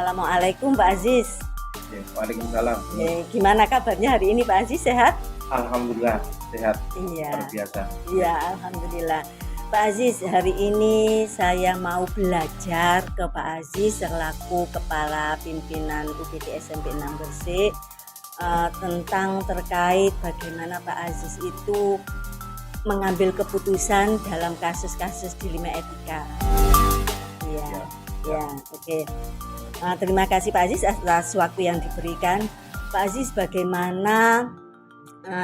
Assalamualaikum Pak Aziz. Ya, waalaikumsalam. Gimana kabarnya hari ini Pak Aziz, sehat? Alhamdulillah sehat. Iya. Luar biasa. Iya, alhamdulillah. Pak Aziz, hari ini saya mau belajar ke Pak Aziz selaku Kepala Pimpinan UPT SMP 6 Gresik tentang terkait bagaimana Pak Aziz itu mengambil keputusan dalam kasus-kasus dilema etika. Ya, oke. Terima kasih Pak Aziz atas waktu yang diberikan. Pak Aziz, bagaimana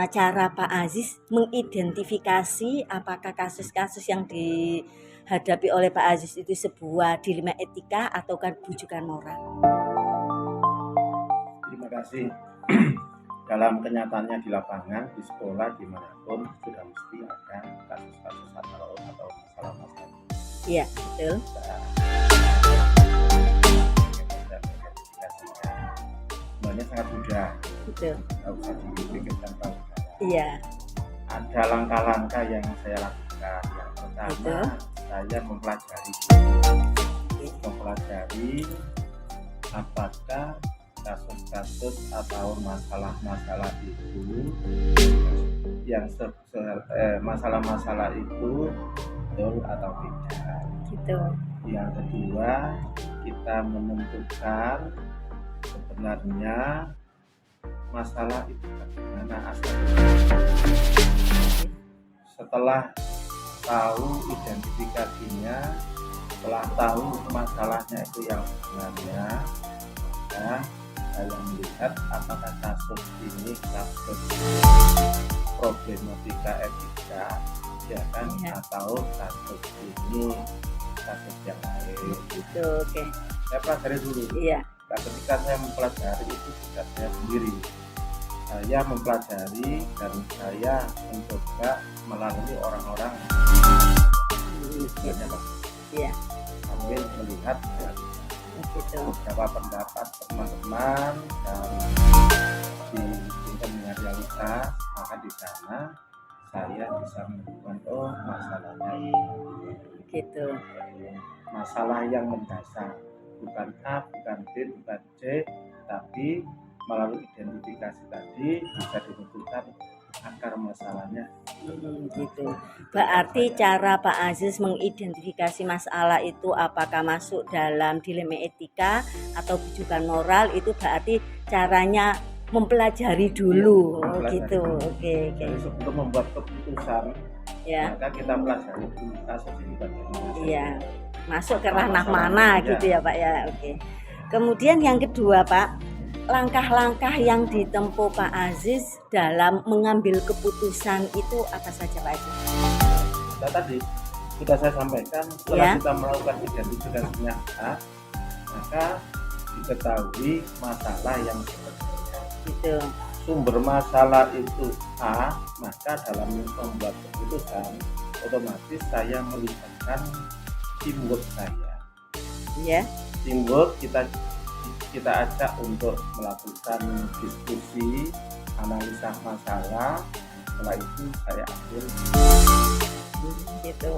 cara Pak Aziz mengidentifikasi apakah kasus-kasus yang dihadapi oleh Pak Aziz itu sebuah dilema etika ataukah bujukan moral? Terima kasih. Dalam kenyataannya di lapangan, di sekolah, dimanapun sudah mesti ada kasus-kasus atau masalah-masalah. Iya, betul. Sebenarnya sangat mudah. Betul. Tidak usah dipikirkan tahu. Iya. Ada langkah-langkah yang saya lakukan. Yang pertama, Betul. saya mempelajari apakah kasus-kasus atau masalah-masalah itu masalah-masalah itu betul atau tidak. Gitu. Yang kedua, kita menentukan sebenarnya masalah itu bagaimana asalnya. Setelah tahu identifikasinya, setelah tahu masalahnya itu yang sebenarnya, maka saya melihat apakah kasus ini kasus problematika etika, ya kan, atau kasus ini kasus yang lain. Gitu, oke. Saya pelajari dulu. Iya. Nah, ketika saya mempelajari itu tidak saya sendiri. Saya mempelajari dan saya mencoba melalui orang-orang Iya. sambil melihat Gitu. beberapa pendapat teman-teman dan di lingkungan realitas, maka di sana saya bisa menemukan masalahnya Gitu. masalah yang mendasar, bukan A, bukan B, bukan C, tapi melalui identifikasi tadi bisa ditentukan akar masalahnya. Gitu. Berarti cara Pak Aziz mengidentifikasi masalah itu apakah masuk dalam dilema etika atau bujukan moral, itu berarti caranya mempelajari dulu. Gitu. Oke. Jadi sebelum membuat keputusan, Ya. maka kita pelajari dulu kasus ini bagaimana. Iya. Masuk ke ranah mana gitu ya Pak ya. Oke. Kemudian yang kedua Pak, langkah-langkah yang ditempuh Pak Aziz dalam mengambil keputusan itu apa saja Pak Aziz? Nah, tadi sudah saya sampaikan, setelah kita melakukan identifikasinya A, maka diketahui masalah yang sebenarnya. Gitu. Sumber masalah itu A, maka dalam membuat keputusan otomatis saya melibatkan teamwork saya. Ya. Teamwork kita ajak untuk melakukan diskusi, analisa masalah. Setelah itu saya ambil Gitu.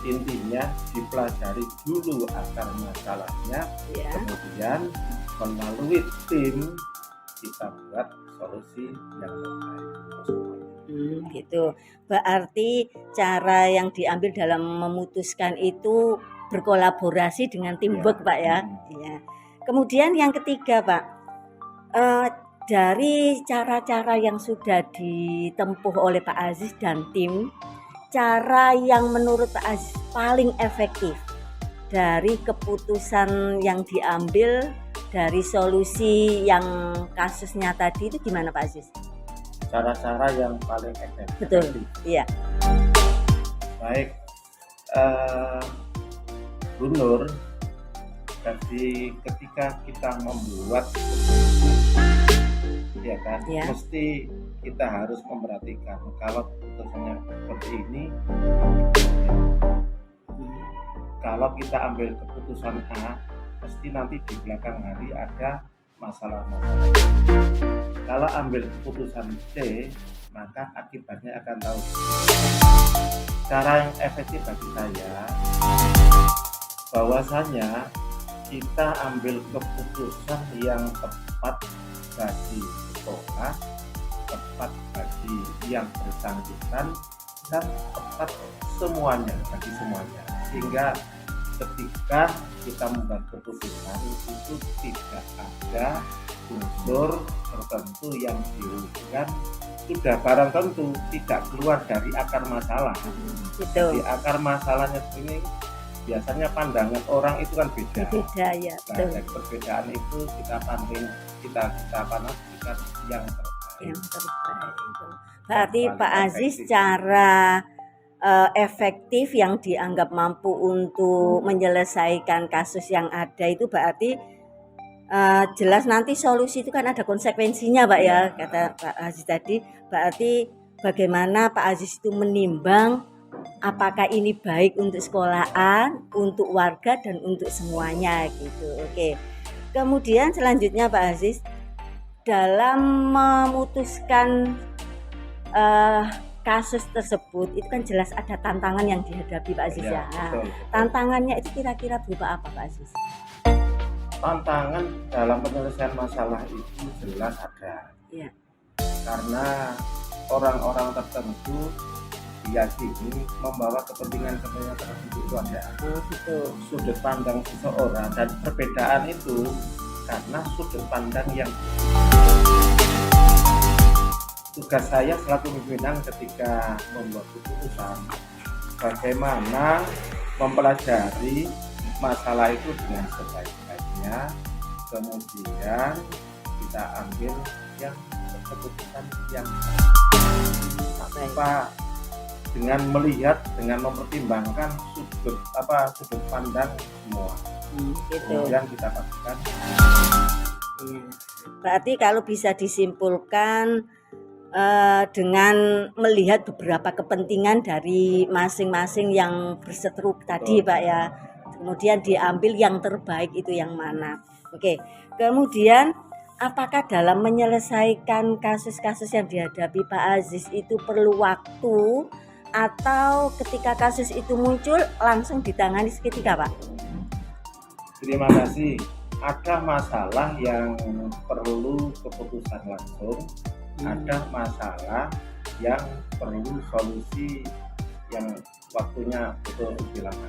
intinya dipelajari dulu akar masalahnya, kemudian melalui tim kita buat solusi yang terbaik. Gitu. Berarti cara yang diambil dalam memutuskan itu berkolaborasi dengan teamwork Pak ya. Iya. Kemudian yang ketiga Pak, dari cara-cara yang sudah ditempuh oleh Pak Aziz dan tim, cara yang menurut Pak Aziz paling efektif dari keputusan yang diambil dari solusi yang kasusnya tadi itu gimana Pak Aziz? Cara-cara yang paling efektif. Betul, iya. Baik, Bu Nur, jadi ketika kita membuat ya kan, mesti kita harus memperhatikan kalau keputusannya seperti ini. Kalau kita ambil keputusan A, pasti nanti di belakang hari ada masalah-masalah. Kalau ambil keputusan C, maka akibatnya akan tahu. Cara yang efektif bagi saya, bahwasanya kita ambil keputusan yang tepat bagi sekolah, tepat bagi yang bersangkutan, dan tepat bagi semuanya. Sehingga ketika kita membuat keputusan itu tidak ada unsur tertentu yang dirugikan, sudah barang tentu tidak keluar dari akar masalah. Gitu. Di akar masalahnya ini biasanya pandangan orang itu kan beda. Beda ya, Nah, betul. dari perbedaan itu kita pandang, kita panaskan yang terbaik. Yang terbaik itu. Berarti Paling Pak Aziz efektif. cara efektif yang dianggap mampu untuk menyelesaikan kasus yang ada itu berarti jelas nanti solusi itu kan ada konsekuensinya Pak ya, kata Pak Aziz tadi. Berarti bagaimana Pak Aziz itu menimbang apakah ini baik untuk sekolahan, untuk warga dan untuk semuanya gitu. Oke. Kemudian selanjutnya Pak Aziz dalam memutuskan kasus tersebut itu kan jelas ada tantangan yang dihadapi Pak Aziz ya. Nah, Betul. tantangannya itu kira-kira berupa apa Pak Aziz? Tantangan dalam penyelesaian masalah itu jelas ada. Iya. Karena orang-orang tertentu diyakini membawa kepentingan tertentu itu ada. Oh gitu. Sudut pandang seseorang dan perbedaan itu karena sudut pandang yang tugas saya selaku pimpinan ketika membuat keputusan bagaimana mempelajari masalah itu dengan sebaik-baiknya, kemudian kita ambil yang keputusan yang tanpa dengan melihat, dengan mempertimbangkan sudut pandang semua. Gitu. Kemudian kita pastikan. Berarti kalau bisa disimpulkan dengan melihat beberapa kepentingan dari masing-masing yang berseteru tadi Pak ya, kemudian diambil yang terbaik itu yang mana. Oke, kemudian apakah dalam menyelesaikan kasus-kasus yang dihadapi Pak Aziz itu perlu waktu atau ketika kasus itu muncul langsung ditangani seketika Pak? Terima kasih. Ada masalah yang perlu keputusan langsung, ada masalah yang perlu solusi yang waktunya betul lebih lama.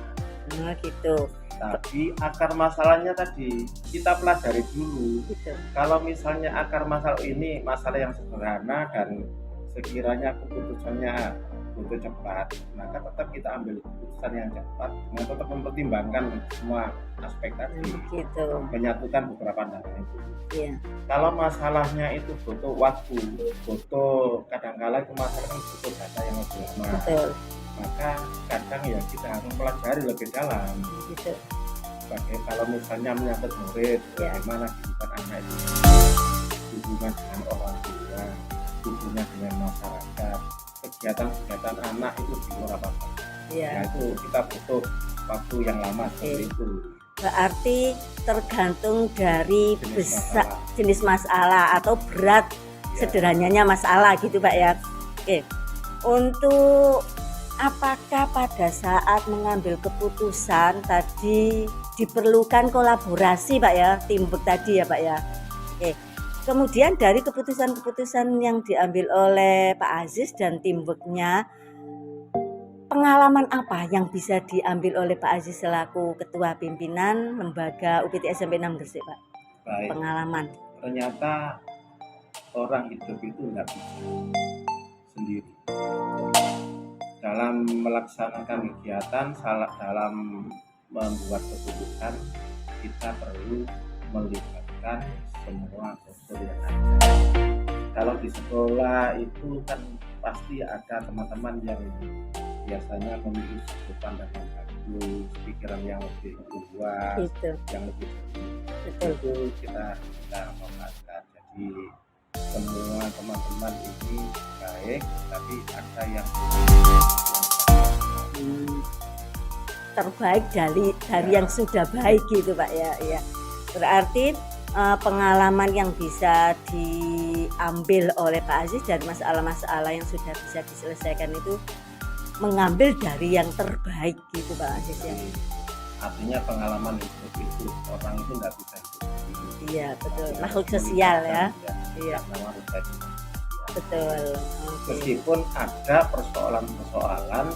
Nah, gitu. Tapi akar masalahnya tadi kita pelajari dulu. Gitu. Kalau misalnya akar masalah ini masalah yang sederhana dan sekiranya keputusannya butuh cepat, maka tetap kita ambil keputusan yang cepat dengan tetap mempertimbangkan semua aspek tadi, Gitu. menyatukan beberapa pandangan itu. Iya. Kalau masalahnya itu butuh waktu, butuh kadang-kala itu masalah kan butuh data yang lebih lama, Betul. maka kadang ya kita harus pelajari lebih dalam. Gitu. Sebagai kalau misalnya menyangkut murid, Ya. bagaimana kehidupan anak itu, hubungan dengan orang tua, hubungan dengan masyarakat, kegiatan-kegiatan anak itu di luar apa? Iya. Nah itu kita butuh waktu yang lama seperti itu. Berarti tergantung dari Jenis jenis masalah atau berat sederhananya masalah gitu Pak ya. Oke. Untuk apakah pada saat mengambil keputusan tadi diperlukan kolaborasi Pak ya, teamwork tadi ya Pak ya. Oke. Kemudian dari keputusan-keputusan yang diambil oleh Pak Aziz dan teamworknya, pengalaman apa yang bisa diambil oleh Pak Aziz selaku Ketua Pimpinan Lembaga UPT SMP 6 Gresik Pak? Baik. Pengalaman. Ternyata orang hidup itu nggak bisa sendiri. Dalam melaksanakan kegiatan, dalam membuat keputusan, kita perlu melibatkan semua unsur yang ada. Kalau di sekolah itu kan pasti ada teman-teman yang biasanya memiliki sudut pandang yang bagus, pikiran yang lebih luas, Gitu. yang lebih Betul. itu kita memanfaatkan. Jadi semua teman-teman ini baik, tapi ada yang terbaik dari yang sudah baik gitu Pak ya. Ya. Berarti pengalaman yang bisa diambil oleh Pak Aziz dari masalah-masalah yang sudah bisa diselesaikan itu mengambil dari yang terbaik gitu Pak Aziz ya. Artinya pengalaman hidup itu orang itu nggak bisa hidup sendiri. Iya, betul. Dia Makhluk harus sosial ya. melibatkan, Iya, sama manusia di manusia. betul. Oke. Meskipun ada persoalan-persoalan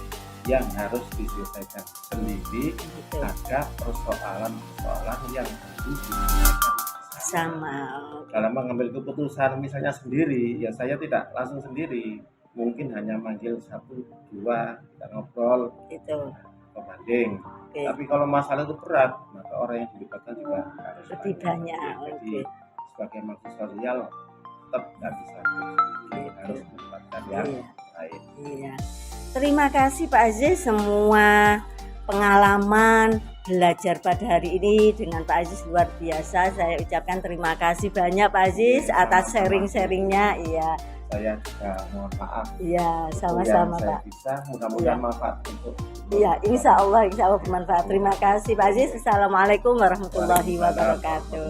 yang harus diselesaikan sendiri, Betul. ada persoalan-persoalan yang harus diselesaikan Sama. dalam mengambil keputusan misalnya sendiri, ya saya tidak langsung sendiri, mungkin hanya manggil 1, 2, kita ngobrol, Itu. pembanding. Oke. Tapi kalau masalah itu berat, maka orang yang dilibatkan juga harus Lebih banyak. Jadi Oke. sebagai makhluk sosial tetap nggak bisa sendiri, harus melibatkan yang Iya. lain. Iya. Terima kasih Pak Aziz, semua pengalaman belajar pada hari ini dengan Pak Aziz luar biasa. Saya ucapkan terima kasih banyak Pak Aziz atas sharing-sharingnya. Iya, Saya juga mohon maaf iya, yang sama-sama saya Pak. bisa, mudah-mudahan Iya. manfaat untuk Iya, insya Allah bermanfaat. Terima kasih Pak Aziz. Assalamualaikum warahmatullahi wabarakatuh.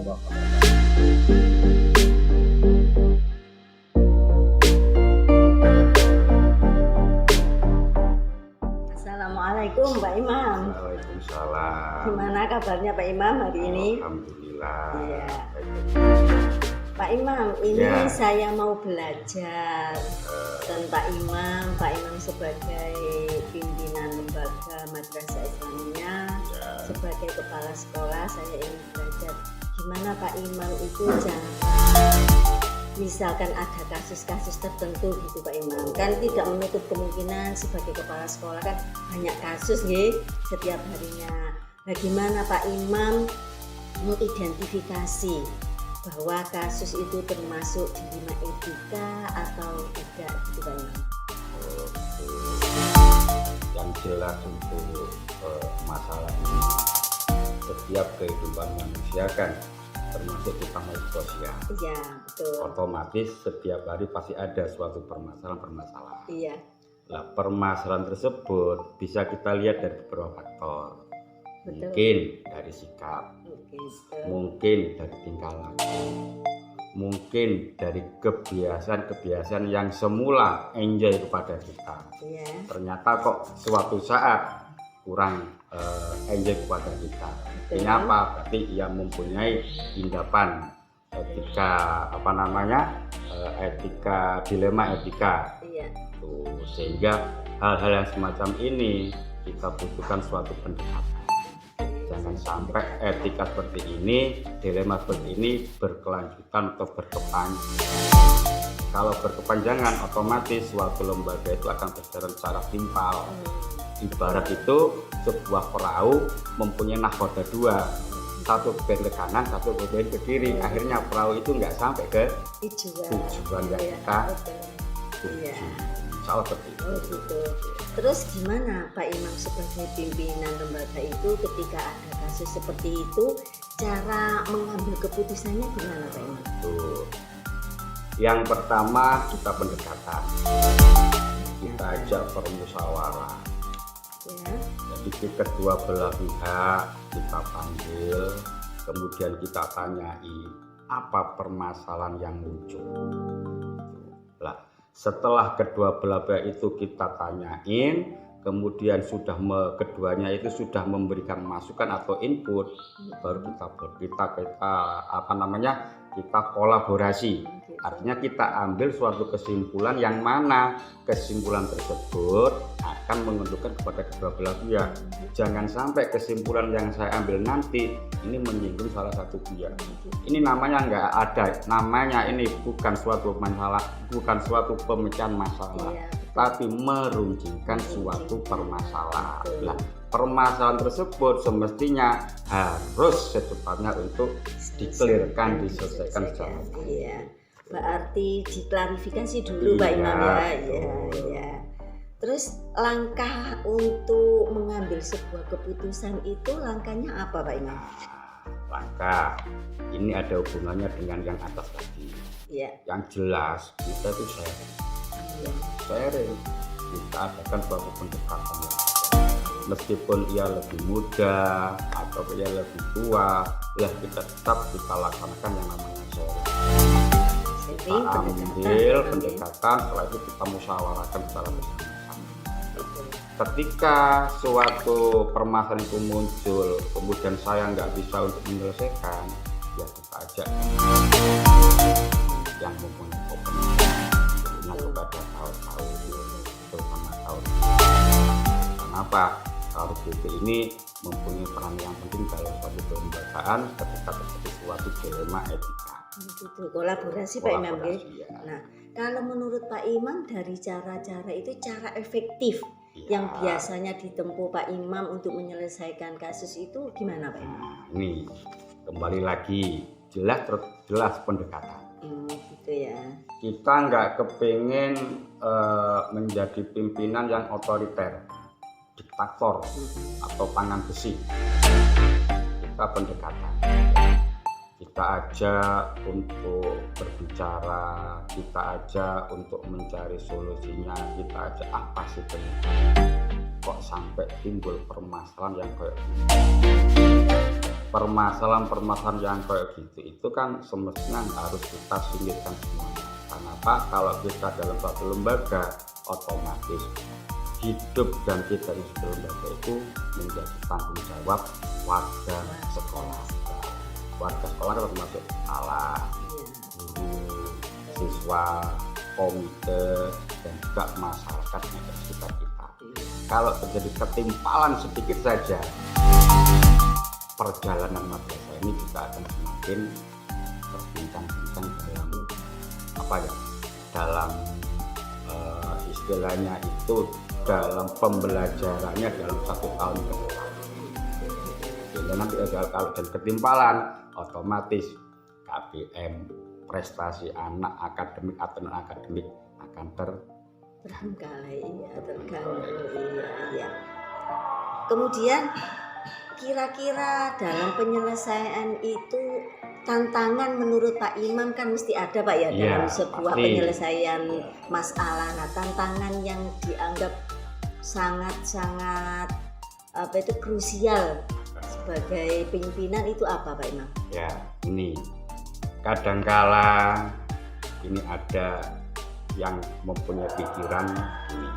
Assalamualaikum Pak Imam. Waalaikumsalam. Gimana kabarnya Pak Imam hari ini? Alhamdulillah. Iya. Baik. Pak Imam, ini Ya. saya mau belajar dan Pak Imam sebagai pimpinan lembaga Madrasah Islamiyah, Ya. sebagai kepala sekolah, saya ingin belajar gimana Pak Imam itu jangan misalkan ada kasus-kasus tertentu gitu Pak Imam, kan tidak menutup kemungkinan sebagai kepala sekolah kan banyak kasus nih setiap harinya. Bagaimana Pak Imam mengidentifikasi bahwa kasus itu termasuk diterima etika atau tidak gitu Pak Imam? Oke. Yang jelas untuk masalah ini, setiap kehidupan manusia kan termasuk kita makhluk sosial. Iya, betul. Otomatis setiap hari pasti ada suatu permasalahan. Iya, Nah, permasalahan tersebut bisa kita lihat dari beberapa faktor. betul. Mungkin dari sikap, Oke, betul. mungkin dari tingkah laku, mungkin dari kebiasaan-kebiasaan yang semula enjoy kepada kita, Iya, ternyata kok suatu saat kurang enjoy kepada kita. betul. Ini apa? Berarti ia mempunyai tindakan etika, etika, dilema etika. Iya, Tuh, sehingga hal-hal yang semacam ini kita butuhkan suatu pendekatan. Jangan sampai etika seperti ini, dilema seperti ini berkelanjutan atau berkepanjangan. Kalau berkepanjangan, otomatis suatu lembaga itu akan berjalan secara timpal. Ibarat itu sebuah perahu mempunyai nahkoda dua, satu beban ke kanan, satu beban ke kiri. Akhirnya perahu itu nggak sampai ke tujuan yang Iya, kita betul. tuju. Iya. Insya Allah seperti itu. Oh gitu. Terus gimana Pak Imam sebagai pimpinan lembaga itu ketika ada kasus seperti itu, cara mengambil keputusannya gimana Pak Imam? Tuh. Yang pertama kita pendekatan, kita ajak permusyawarah. Ya, Jadi kedua belah pihak kita panggil, kemudian kita tanyai apa permasalahan yang muncul. Lah, setelah kedua belah pihak itu kita tanyain, kemudian keduanya itu sudah memberikan masukan atau input, baru kita kolaborasi. Artinya kita ambil suatu kesimpulan yang mana kesimpulan tersebut akan menguntungkan kepada kedua belah pihak. Jangan sampai kesimpulan yang saya ambil nanti ini menyinggung salah satu pihak. Ini namanya nggak ada, namanya ini bukan suatu masalah, bukan suatu pemecahan masalah, Iya, tapi meruncingkan suatu permasalahan. Nah, permasalahan tersebut semestinya harus secepatnya untuk dikelirkan, diselesaikan secara baik. Iya. Berarti diklarifikasi dulu Pak Iya, Imam ya. Iya, betul. iya. Terus langkah untuk mengambil sebuah keputusan itu langkahnya apa Pak Imam? Langkah ini ada hubungannya dengan yang atas tadi. Iya. Yang jelas kita itu Iya. sharing, kita adakan suatu pendekatan yang meskipun ia lebih muda atau ia lebih tua, ya kita tetap kita laksanakan yang namanya sharing. Kita ambil pendekatan, setelah itu kita musyawarahkan secara bersama-sama. ketika suatu permasalahan itu muncul, kemudian saya nggak bisa untuk menyelesaikan, ya kita ajak yang mempunyai kompetensi kepada tahun-tahun terutama tahun. Kenapa? Kalau BP ini mempunyai peran yang penting dalam suatu kelembagaan ketika terjadi suatu dilema etika. Itu kolaborasi Pak Imam. Kolaborasi, ya. Nah, kalau menurut Pak Imam dari cara-cara itu cara efektif yang biasanya ditempuh Pak Imam untuk menyelesaikan kasus itu gimana Pak Imam? Nah, ini kembali lagi jelas pendekatan. Gitu ya. Kita nggak kepengen menjadi pimpinan yang otoriter, diktator atau tangan besi. Kita pendekatan. Kita ajak untuk berbicara, kita ajak untuk mencari solusinya, kita ajak apa sih penyebabnya. Kok sampai timbul permasalahan yang kayak gitu. Permasalahan yang kayak gitu itu kan semestinya harus kita singkirkan semuanya. Kenapa? Kalau kita dalam suatu lembaga, otomatis hidup dan kita di suatu lembaga itu menjadi tanggung jawab warga sekolah. Warga sekolah termasuk kepala, guru, siswa, komite, dan juga masyarakat yang ada di sekitar kita. Kalau terjadi ketimpalan sedikit saja, perjalanan madrasah ini juga akan semakin berbincang-bincang dalam istilahnya itu dalam pembelajarannya dalam 1 tahun ke depan. Dan nanti kalau ada ketimpalan, otomatis KBM, prestasi anak akademik atau non akademik akan terganggu. Iya. Kemudian kira-kira dalam penyelesaian itu tantangan menurut Pak Imam kan mesti ada Pak ya, dalam sebuah pasti. Penyelesaian masalah. Nah, tantangan yang dianggap sangat krusial sebagai pimpinan itu apa Pak Imam? Ya, ini kadangkala ini ada yang mempunyai pikiran ini.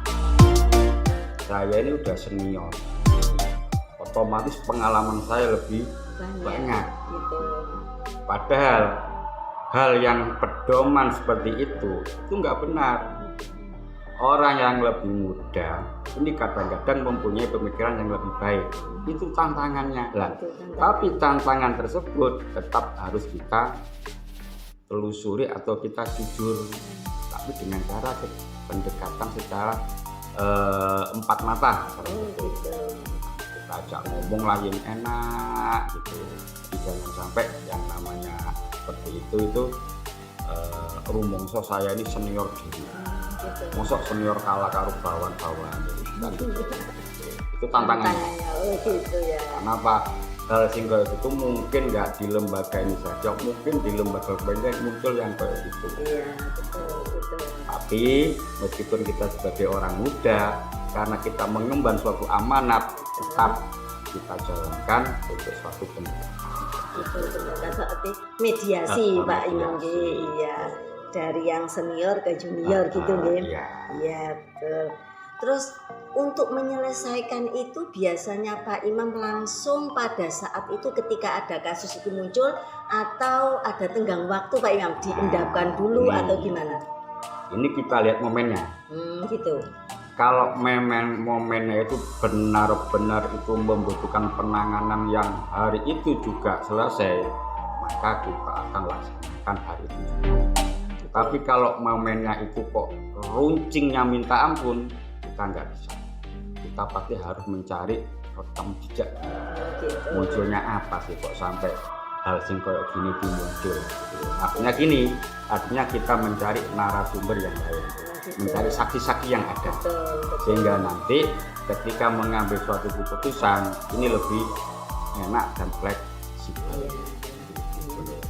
Saya ini udah senior, otomatis pengalaman saya lebih banyak. Gitu. Padahal hal yang pedoman seperti itu nggak benar. Orang yang lebih muda ini kadang-kadang mempunyai pemikiran yang lebih baik. Itu tantangannya. Tapi tantangan tersebut tetap harus kita telusuri atau kita jujur, tapi dengan cara pendekatan secara 4 mata. Kita ajak ngomong lah yang enak gitu. Jadi jangan sampai yang namanya seperti itu rumongso saya ini senior diri. Mosok senior kalah karo bawan-bawan itu tantangannya. Gitu ya. Kenapa? Hal singkat itu mungkin nggak di lembaga ini saja, mungkin di lembaga lainnya muncul yang kayak gitu. Iya, betul. Tapi meskipun kita sebagai orang muda, karena kita mengemban suatu amanat, tetap kita jalankan untuk suatu pendekatan. Pendekatan seperti mediasi Pak Imam. Iya. Dari yang senior ke junior gitu nggih. Iya, betul. Terus untuk menyelesaikan itu biasanya Pak Imam langsung pada saat itu ketika ada kasus itu muncul atau ada tenggang waktu Pak Imam diendapkan dulu atau gimana? Ini kita lihat momennya. Gitu. Kalau momennya itu benar-benar itu membutuhkan penanganan yang hari itu juga selesai, maka kita akan laksanakan hari itu. Tapi kalau momennya itu kok runcingnya minta ampun, kita nggak bisa. Kita pasti harus mencari rekam jejak. Munculnya apa sih kok sampai hal sing kayak gini muncul? Artinya kita mencari narasumber yang lain, mencari saksi-saksi yang ada, sehingga nanti ketika mengambil suatu keputusan ini lebih enak dan fleksibel.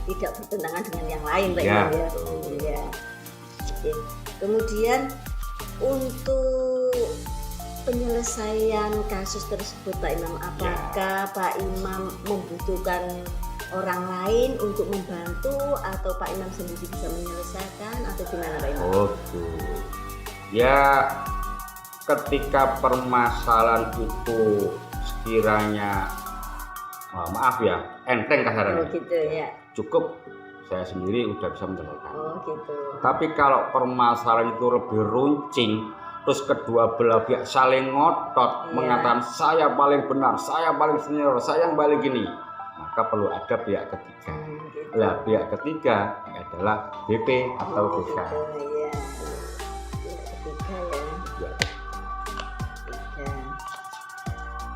Tidak bertentangan dengan yang lain Pak Imam ya. Iya. Kemudian untuk penyelesaian kasus tersebut Pak Imam, apakah Pak Imam membutuhkan orang lain untuk membantu atau Pak Imam sendiri bisa menyelesaikan atau gimana Pak Imam? Ya ketika permasalahan itu sekiranya maaf ya, enteng Oh kasarannya, gitu ya. cukup saya sendiri udah bisa menyelesaikan. Oh gitu. Tapi kalau permasalahan itu lebih runcing, terus kedua belah pihak saling ngotot, Iya. mengatakan saya paling benar, saya paling senior, saya yang paling gini, maka perlu ada pihak ketiga. Gitu. Lah pihak ketiga adalah BP atau Oh, BK. gitu, ya. Pihak ketiga ya. Ya. Ketiga.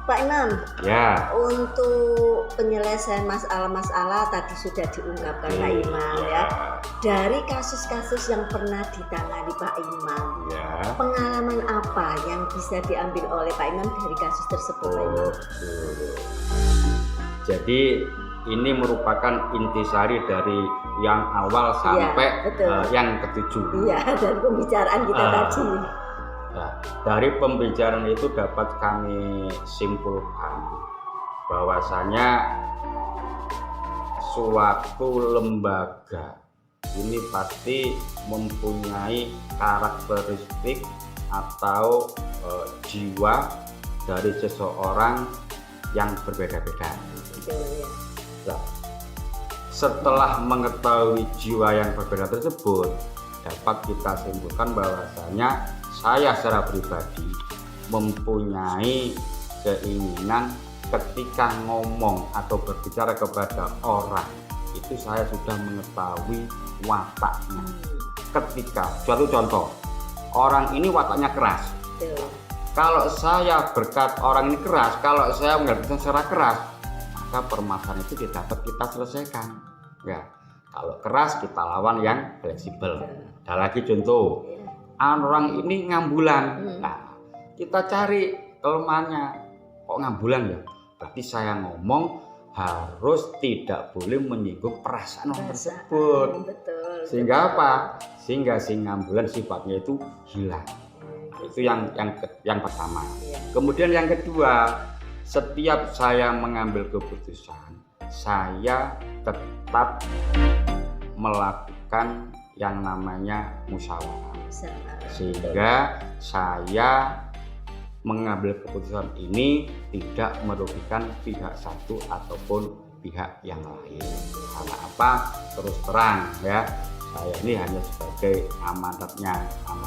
Pak Imam, Ya. untuk penyelesaian masalah-masalah tadi sudah diungkapkan Pak Imam ya. Dari kasus-kasus yang pernah ditangani Pak Imam, Ya. pengalaman apa yang bisa diambil oleh Pak Imam dari kasus tersebut Pak Imam? Jadi ini merupakan intisari dari yang awal sampai betul. yang ketujuh. Iya, dan pembicaraan kita tadi. Nah, dari pembicaraan itu dapat kami simpulkan bahwasanya suatu lembaga ini pasti mempunyai karakteristik atau jiwa dari seseorang yang berbeda-beda. Betul, ya. Nah, setelah mengetahui jiwa yang berbeda tersebut, dapat kita simpulkan bahwasanya saya secara pribadi mempunyai keinginan ketika ngomong atau berbicara kepada orang itu saya sudah mengetahui wataknya. Ketika suatu contoh, orang ini wataknya keras. Betul. Kalau saya berkat orang ini keras, kalau saya menghadapi secara keras, maka permasalahan itu dapat kita selesaikan. Ya, kalau keras kita lawan yang fleksibel. Ada lagi contoh, orang ini ngambulan. Nah, kita cari kelemahannya. Kok ngambulan ya? Berarti saya ngomong harus tidak boleh menyinggung perasaan orang tersebut. Betul. Sehingga apa? Sehingga si ngambulan sifatnya itu hilang. Itu yang pertama. Kemudian yang kedua, setiap saya mengambil keputusan, saya tetap melakukan yang namanya musyawarah. Sehingga saya mengambil keputusan ini tidak merugikan pihak satu ataupun pihak yang lain. Karena apa? Terus terang ya, saya ini hanya sebagai amanat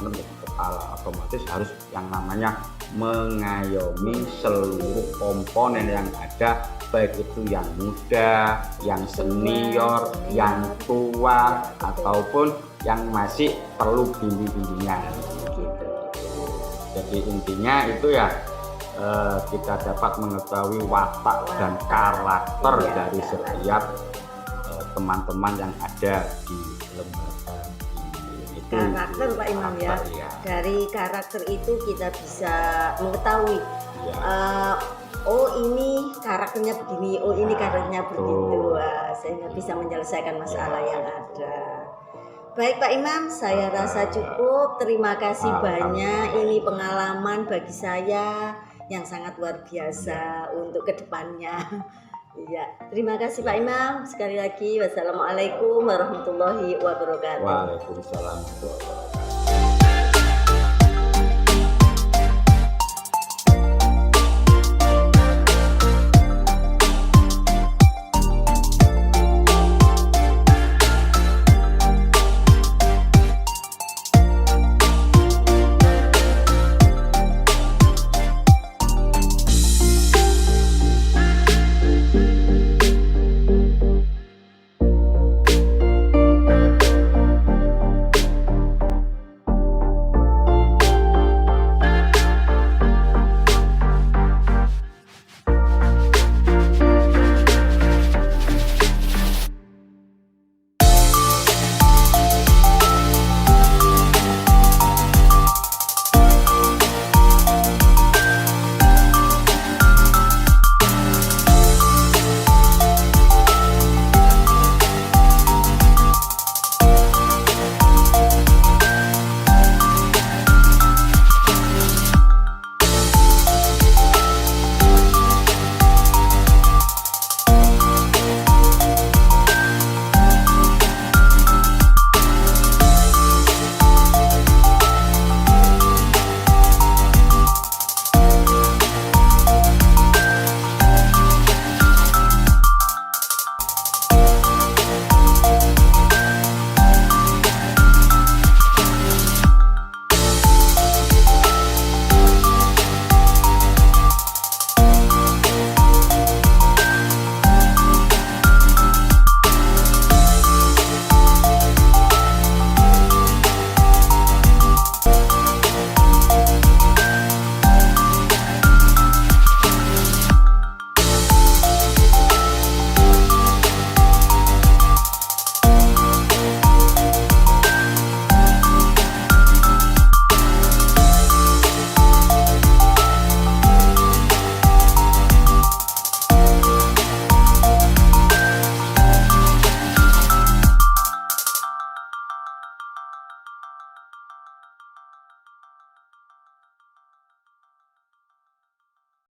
menjadi kepala, otomatis harus yang namanya mengayomi seluruh komponen yang ada, baik itu yang muda, yang senior, yang tua, ataupun yang masih perlu bimbingan. Jadi intinya itu ya, kita dapat mengetahui watak dan karakter dari setiap teman-teman yang ada di lembaga ini. Itu Karakter Pak Imam ya. Dari karakter itu kita bisa mengetahui oh ini karakternya begini, oh ini karakternya begitu, sehingga bisa menyelesaikan masalah yang ada. Baik Pak Imam, saya rasa cukup. Terima kasih banyak. Ini pengalaman bagi saya yang sangat luar biasa untuk kedepannya. Iya, terima kasih Pak Imam. Sekali lagi, wassalamualaikum warahmatullahi wabarakatuh. Waalaikumsalam.